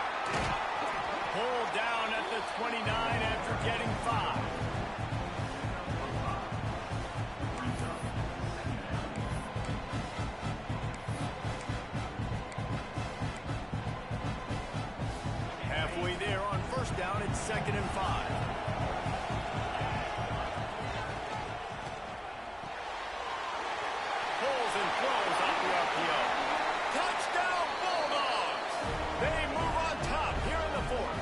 Pulled down at the 29 after getting 5. Halfway there on first down, it's 2nd and 5. Pulls and throws off the RPO. Touchdown Bulldogs! They move on top here in the fourth.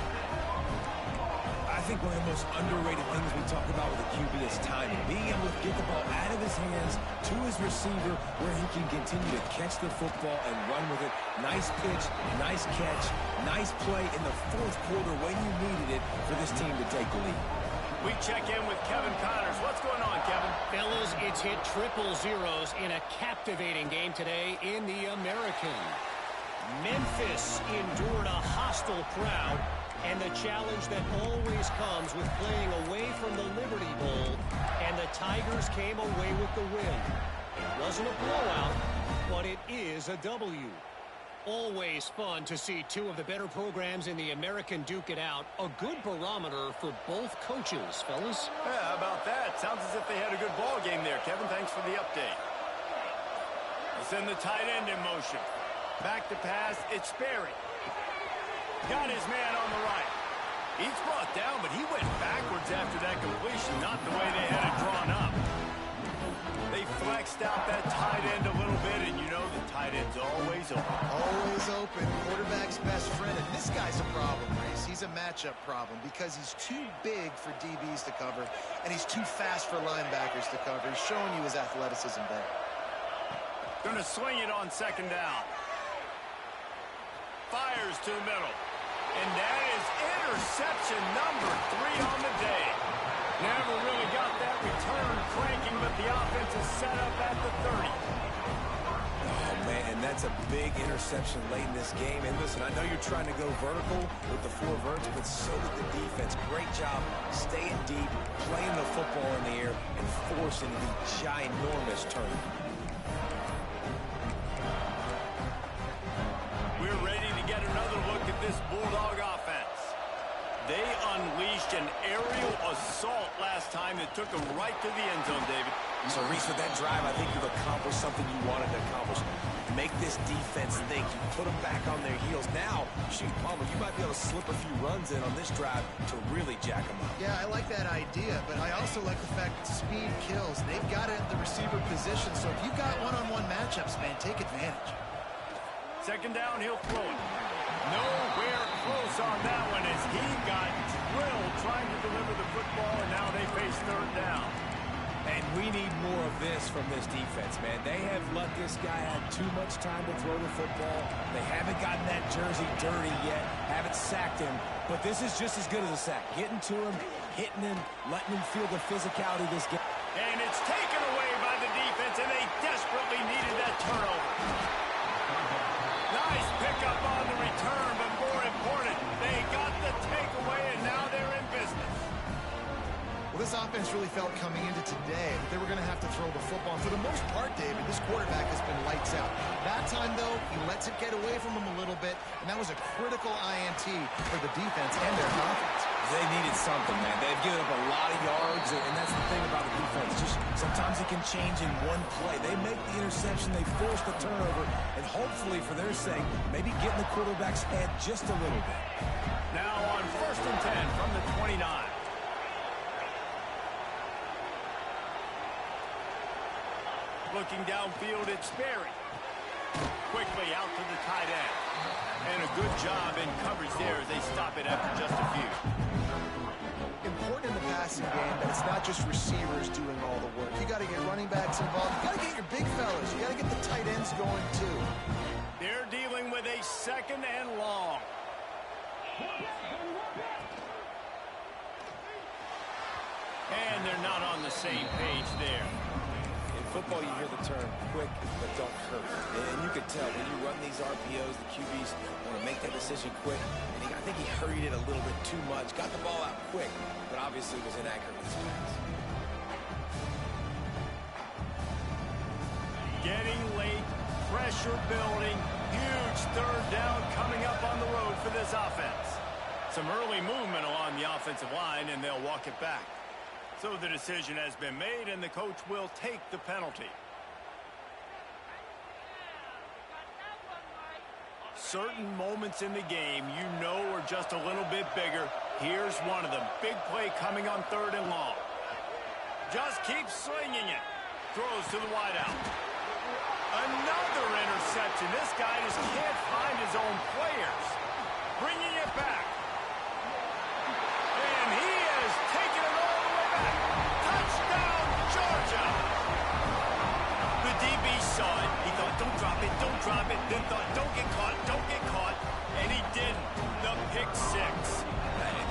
I think one of the most underrated things we talk about with a QB is timing. Being able to get the ball out of his hands to his receiver where he can continue to catch the football and run with it. Nice pitch, nice catch, nice play in the fourth quarter when you needed it for this team to take the lead. We check in with Kevin Connors. What's going on, Kevin? Fellas, it's hit triple zeros in a captivating game today in the American. Memphis endured a hostile crowd, and the challenge that always comes with playing away from the Liberty Bowl, and the Tigers came away with the win. It wasn't a blowout, but it is a W. Always fun to see 2 of the better programs in the American duke it out. A good barometer for both coaches, fellas. Yeah, how about that? Sounds as if they had a good ball game there, Kevin. Thanks for the update. We'll send the tight end in motion. Back to pass, it's Sperry. Got his man on the right. He's brought down, but he went backwards after that completion, not the way they had it drawn up. They flexed out that tight end a little bit, and you know the tight end's always open. Always open. Quarterback's best friend. And this guy's a problem, Race. He's a matchup problem because he's too big for DBs to cover, and he's too fast for linebackers to cover. He's showing you his athleticism there. Gonna swing it on second down. Fires to the middle. And that is interception number 3 on the day. Never really got that return cranking, but the offense is set up at the 30. Oh, man, and that's a big interception late in this game. And listen, I know you're trying to go vertical with the 4 verts, but so did the defense. Great job staying deep, playing the football in the air, and forcing the ginormous turnover. We're ready to get another look at this Bulldog offense. They unleashed an aerial assault last time that took them right to the end zone, David. So, Reese, with that drive, I think you've accomplished something you wanted to accomplish. make this defense think. You put them back on their heels. Now, shoot, Palmer, you might be able to slip a few runs in on this drive to really jack them up. Yeah, I like that idea, but I also like the fact that speed kills. They've got it at the receiver position, so if you've got one-on-one matchups, man, take advantage. Second down, he'll throw it. Nowhere close on that one as he got drilled trying to deliver the football, and now they face third down. And we need more of this from this defense, man. They have let this guy have too much time to throw the football. They haven't gotten that jersey dirty yet, haven't sacked him. But this is just as good as a sack. Getting to him, hitting him, letting him feel the physicality of this game. And it's taken away by the defense, and they desperately needed that turnover. Nice pickup on the return, but more important, they got the takeaway, and now they're in business. Well, this offense really felt coming into today that they were going to have to throw the football. And for the most part, David, this quarterback has been lights out. That time, though, he lets it get away from him a little bit, and that was a critical INT for the defense and their offense. They needed something, man. They've given up a lot of yards, and that's the thing about the defense. Just sometimes it can change in one play. They make the interception, they force the turnover, and hopefully, for their sake, maybe get in the quarterback's head just a little bit. Now on 1st and 10 from the 29. Looking downfield, it's Sperry. Quickly out to the tight end. And a good job in coverage there as they stop it after just a few. Important in the passing game that it's not just receivers doing all the work. You got to get running backs involved. You got to get your big fellas. You got to get the tight ends going, too. They're dealing with a 2nd and long. And they're not on the same page there. Football, you hear the term quick, but don't hurt. And you can tell when you run these RPOs, the QBs want to make that decision quick. And I think he hurried it a little bit too much. Got the ball out quick, but obviously was inaccurate with his pass. Getting late, pressure building, huge third down coming up on the road for this offense. Some early movement along the offensive line, and they'll walk it back. So the decision has been made, and the coach will take the penalty. Certain moments in the game you know are just a little bit bigger. Here's one of them. Big play coming on 3rd and long. Just keeps slinging it. Throws to the wideout. Another interception. This guy just can't find his own players. Bringing it back. And he has taken it all the way back. Touchdown, Georgia. The DB saw it. He thought, don't drop it, don't drop it. Then thought, don't get caught, don't get caught. And he didn't. The pick six.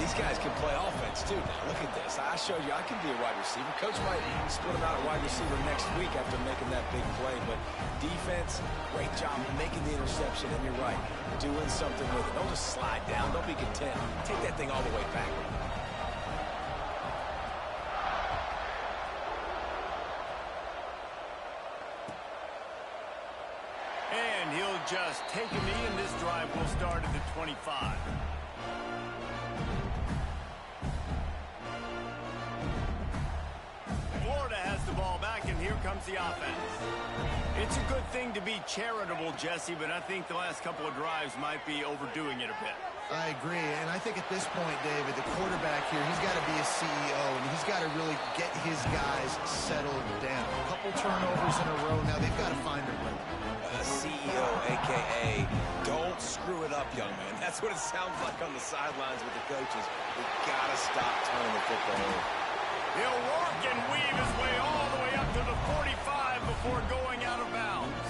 These guys can play offense, too. Now, look at this. I showed you I can be a wide receiver. Coach might split him out at wide receiver next week after making that big play. But defense, great job making the interception. And you're right, doing something with it. Don't just slide down. Don't be content. Take that thing all the way back. And he'll just take a knee, and this drive will start at the 25. Florida has the ball back, and here comes the offense. It's a good thing to be charitable, Jesse, but I think the last couple of drives might be overdoing it a bit. I agree, and I think at this point, David, the quarterback here, he's got to be a CEO, and he's got to really get his guys settled down. A couple turnovers in a row. Now they've got to find a rhythm. CEO, a.k.a. don't screw it up, young man. That's what it sounds like on the sidelines with the coaches. We've got to stop turning the football over. He'll work and weave his way all the way up to the 45 before going out of bounds.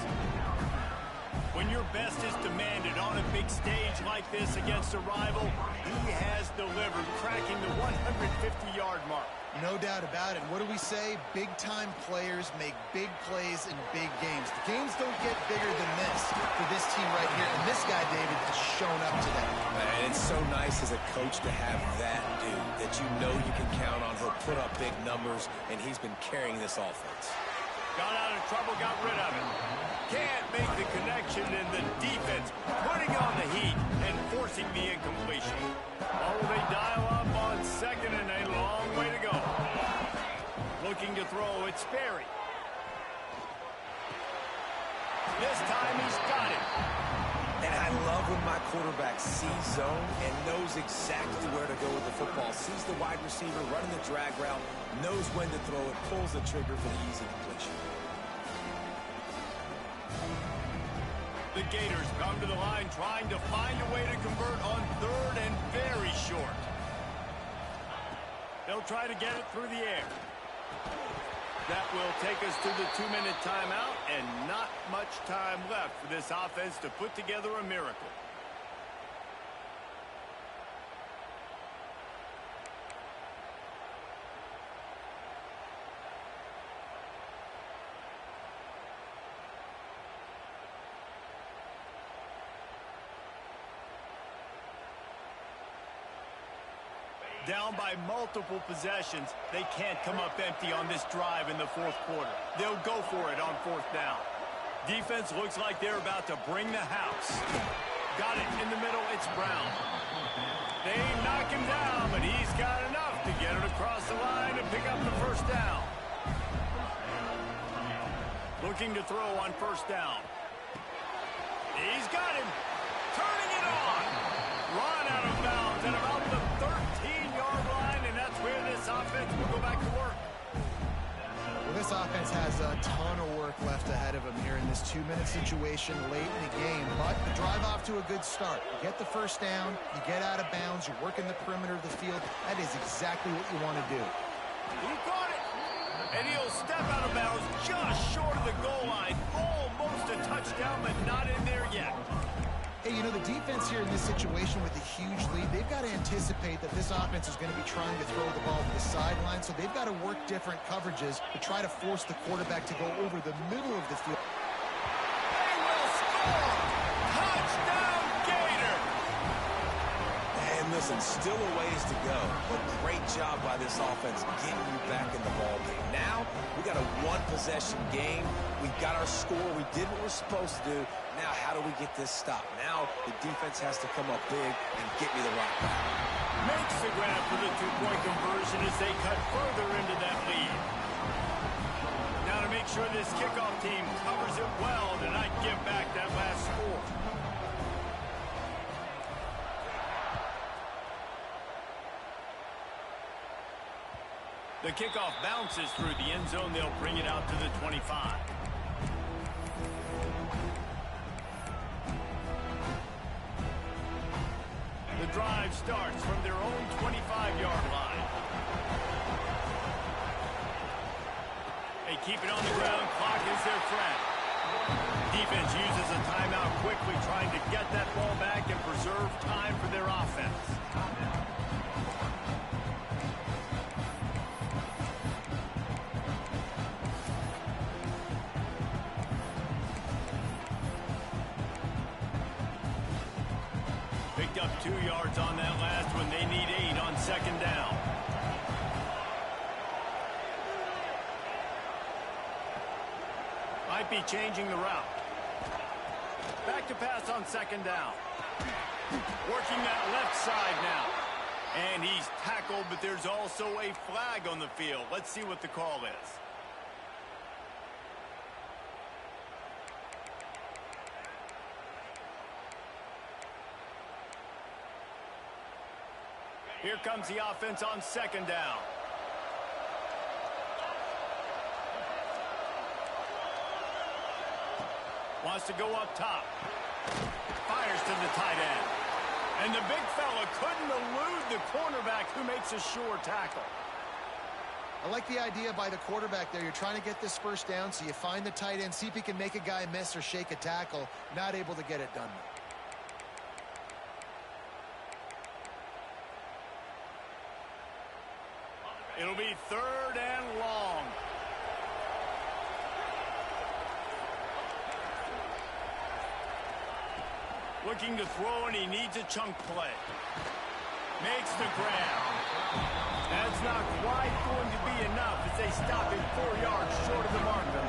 When your best is demanded on a big stage like this against a rival, he has delivered, cracking the 150-yard mark. No doubt about it. What do we say? Big-time players make big plays in big games. The games don't get bigger than this for this team right here. And this guy, David, has shown up today. And it's so nice as a coach to have that dude that you know you can count on. He'll put up big numbers, and he's been carrying this offense. Got out of trouble, got rid of it. Can't make the connection, and the defense putting on the heat and forcing the incompletion. Oh, they dial up on 2nd and a long way to go. Looking to throw, it's Sperry. This time he's got it. And I love when my quarterback sees zone and knows exactly where to go with the football. Sees the wide receiver running the drag route, knows when to throw it, pulls the trigger for the easy completion. The Gators come to the line trying to find a way to convert on third and very short. They'll try to get it through the air. That will take us to the 2-minute timeout, and not much time left for this offense to put together a miracle. Down by multiple possessions, they can't come up empty on this drive in the fourth quarter. They'll go for it on fourth down. Defense looks like they're about to bring the house. Got it in the middle, it's Brown. They knock him down, but he's got enough to get it across the line to pick up the first down. Looking to throw on first down. He's got him. Turning it on. Run out of bounds at about the 13-yard line, and that's where this offense will go back to work. Well, this offense has a ton of work left ahead of them here in this 2-minute situation late in the game, but the drive off to a good start. You get the first down, you get out of bounds, you're working the perimeter of the field. That is exactly what you want to do. He got it, and he'll step out of bounds just short of the goal line. Almost a touchdown, but not in there yet. Hey, you know, the defense here in this situation with a huge lead, they've got to anticipate that this offense is going to be trying to throw the ball to the sideline, so they've got to work different coverages to try to force the quarterback to go over the middle of the field. They will score! Touchdown, Gator! And listen, still a ways to go, but great job by this offense getting you back in the ball game. Now, we got a one-possession game. We got our score. We did what we're supposed to do. Now, how do we get this stopped? Now, the defense has to come up big and get me the rock back. Makes the grab for the two-point conversion as they cut further into that lead. Now to make sure this kickoff team covers it well to not give back that last score. The kickoff bounces through the end zone. They'll bring it out to the 25. The drive starts from their own 25-yard line. They keep it on the ground. Clock is their friend. Defense uses a timeout quickly, trying to get that ball back and preserve time for their offense. Picked up 2 yards on that last one. They need 8 on second down. Might be changing the route. Back to pass on second down. Working that left side now. And he's tackled, but there's also a flag on the field. Let's see what the call is. Here comes the offense on second down. Wants to go up top. Fires to the tight end. And the big fella couldn't elude the cornerback who makes a sure tackle. I like the idea by the quarterback there. You're trying to get this first down, so you find the tight end, see if he can make a guy miss or shake a tackle. Not able to get it done. It'll be third and long. Looking to throw, and he needs a chunk play. Makes the grab. That's not quite going to be enough as they stop him 4 yards short of the marker.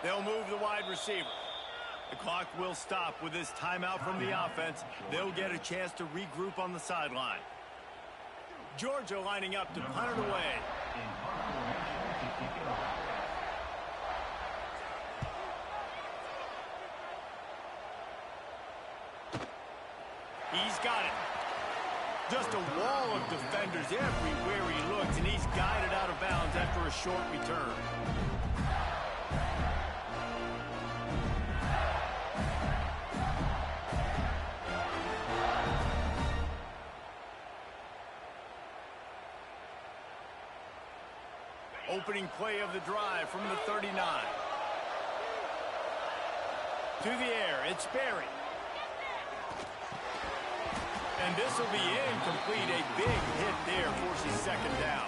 They'll move the wide receiver. The clock will stop with this timeout from the offense. They'll get a chance to regroup on the sideline. Georgia lining up to punt it away. He's got it. Just a wall of defenders everywhere he looks, and he's guided out of bounds after a short return. Opening play of the drive from the 39. To the air, it's Berry. And this will be incomplete. A big hit there forces second down.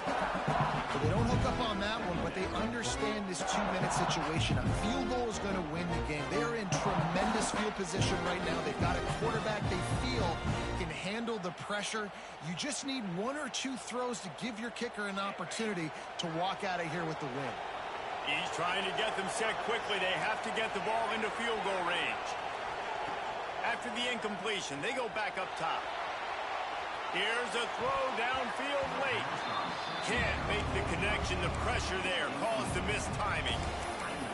So they don't hook up on that one, but they understand this 2-minute situation. A field goal is going to win the game. They're in tremendous field position right now. They've got a quarterback they feel can handle the pressure. You just need 1 or 2 throws to give your kicker an opportunity to walk out of here with the win. He's trying to get them set quickly. They have to get the ball into field goal range. After the incompletion, they go back up top. Here's a throw downfield late. Can't make the connection. The pressure there caused the missed timing.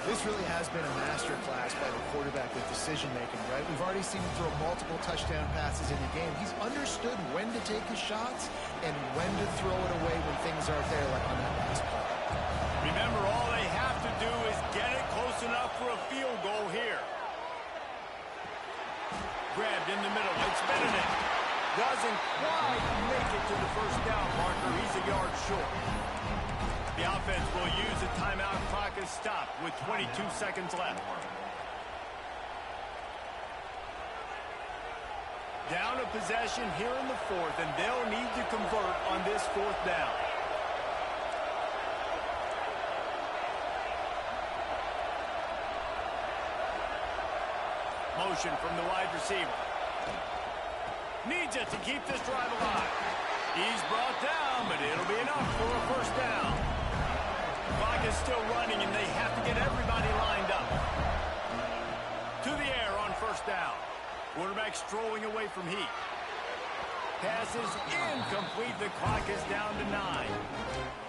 This really has been a masterclass by the quarterback with decision-making, right? We've already seen him throw multiple touchdown passes in the game. He's understood when to take his shots and when to throw it away when things aren't there, like on that last play. Remember, all they have to do is get it close enough for a field goal here. Grabbed in the middle. It's Benedict. Doesn't quite make it to the first down marker. He's a yard short. The offense will use a timeout. Clock is stopped with 22 seconds left. Down a possession here in the 4th, and they'll need to convert on this 4th down. Motion from the wide receiver. Needs it to keep this drive alive. He's brought down, but it'll be enough for a first down. Clock is still running, and they have to get everybody lined up. To the air on first down. Quarterback strolling away from heat. Pass is incomplete. The clock is down to 9.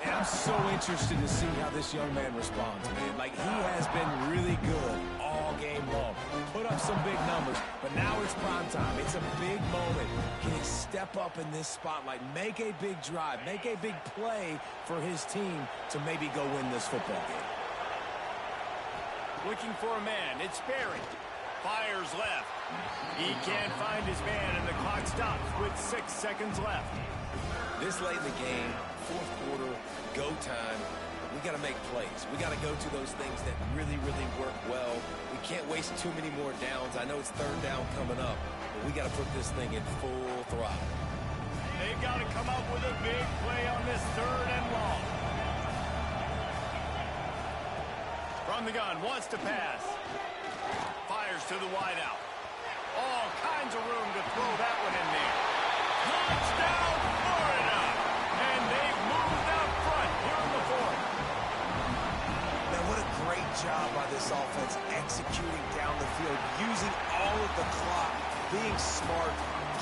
And I'm so interested to see how this young man responds, man. Like, he has been really good all game long. Put up some big numbers, but now it's prime time. It's a big moment. Can he step up in this spotlight, make a big drive, make a big play for his team to maybe go win this football game? Looking for a man. It's Berry. Fires left. He can't find his man, and the clock stops with 6 seconds left. This late in the game, 4th quarter, go time, we got to make plays. We got to go to those things that really, really work well. We can't waste too many more downs. I know it's 3rd down coming up, but we got to put this thing in full throttle. They've got to come up with a big play on this 3rd and long. From the gun, wants to pass. Fires to the wideout. All kinds of room to throw that one in there. Touchdown, Florida! And they've moved out front here in the 4th. Man, what a great job by this offense executing down the field, using all of the clock, being smart,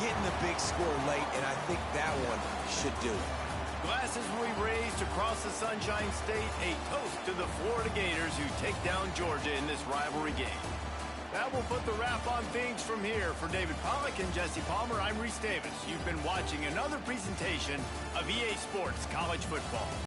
getting the big score late, and I think that one should do it. Glasses will be raised across the Sunshine State, a toast to the Florida Gators who take down Georgia in this rivalry game. That will put the wrap on things from here. For David Pollack and Jesse Palmer, I'm Reese Davis. You've been watching another presentation of EA Sports College Football.